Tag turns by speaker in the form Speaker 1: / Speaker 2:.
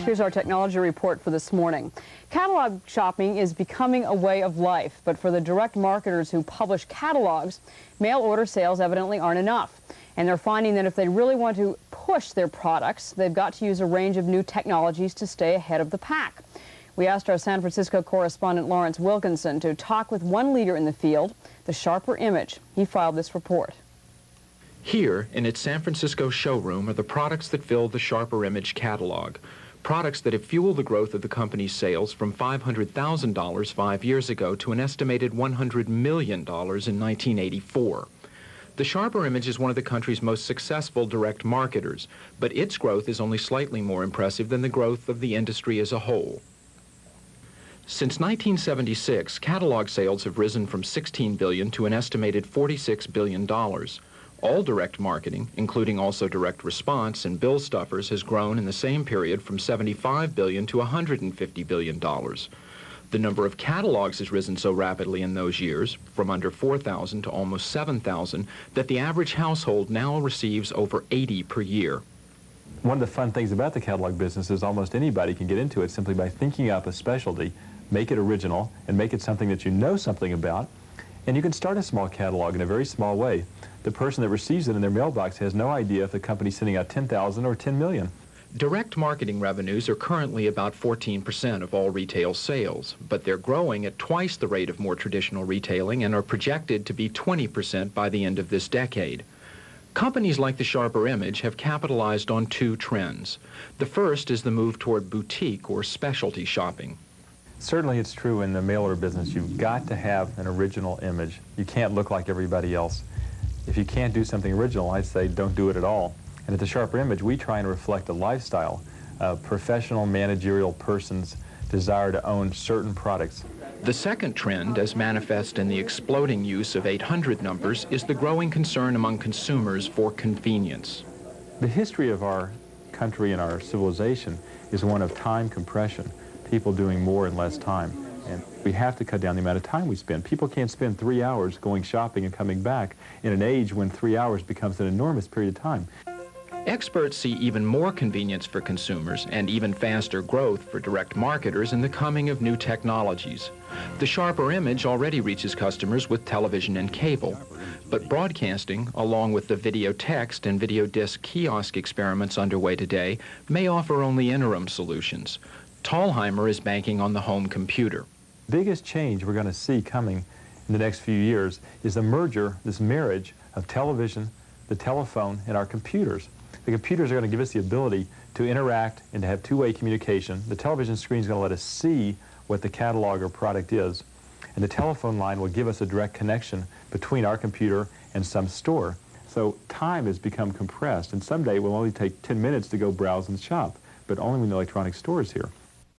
Speaker 1: Here's our technology report for this morning. Catalog shopping is becoming a way of life, but for the direct marketers who publish catalogs, mail order sales evidently aren't enough. And they're finding that if they really want to push their products, they've got to use a range of new technologies to stay ahead of the pack. We asked our San Francisco correspondent Lawrence Wilkinson to talk with one leader in the field, the Sharper Image. He filed this report.
Speaker 2: Here, in its San Francisco showroom, are the products that fill the Sharper Image catalog. Products that have fueled the growth of the company's sales from $500,000 5 years ago to an estimated $100 million in 1984. The Sharper Image is one of the country's most successful direct marketers, but its growth is only slightly more impressive than the growth of the industry as a whole. Since 1976, catalog sales have risen from $16 billion to an estimated $46 billion. All direct marketing, including also direct response and bill stuffers, has grown in the same period from $75 billion to $150 billion. The number of catalogs has risen so rapidly in those years, from under 4,000 to almost 7,000, that the average household now receives over 80 per year.
Speaker 3: One of the fun things about the catalog business is almost anybody can get into it simply by thinking up a specialty, make it original, and make it something that you know something about. And you can start a small catalog in a very small way. The person that receives it in their mailbox has no idea if the company's sending out 10,000 or 10 million.
Speaker 2: Direct marketing revenues are currently about 14% of all retail sales, but they're growing at twice the rate of more traditional retailing and are projected to be 20% by the end of this decade. Companies like the Sharper Image have capitalized on two trends. The first is the move toward boutique or specialty shopping.
Speaker 3: Certainly it's true in the mail order business. You've got to have an original image. You can't look like everybody else. If you can't do something original, I'd say don't do it at all. And at the Sharper Image, we try and reflect a lifestyle, a professional managerial person's desire to own certain products.
Speaker 2: The second trend, as manifest in the exploding use of 800 numbers, is the growing concern among consumers for convenience.
Speaker 3: The history of our country and our civilization is one of time compression, people doing more in less time. And we have to cut down the amount of time we spend. People can't spend 3 hours going shopping and coming back in an age when 3 hours becomes an enormous period of time.
Speaker 2: Experts see even more convenience for consumers and even faster growth for direct marketers in the coming of new technologies. The Sharper Image already reaches customers with television and cable, but broadcasting, along with the video text and video disc kiosk experiments underway today, may offer only interim solutions. Thalheimer is banking on the home computer.
Speaker 3: Biggest change we're going to see coming in the next few years is the merger, this marriage of television, the telephone, and our computers. The computers are going to give us the ability to interact and to have two-way communication. The television screen is going to let us see what the catalog or product is. And the telephone line will give us a direct connection between our computer and some store. So time has become compressed, and someday it will only take 10 minutes to go browse and shop, but only when the electronic store is here.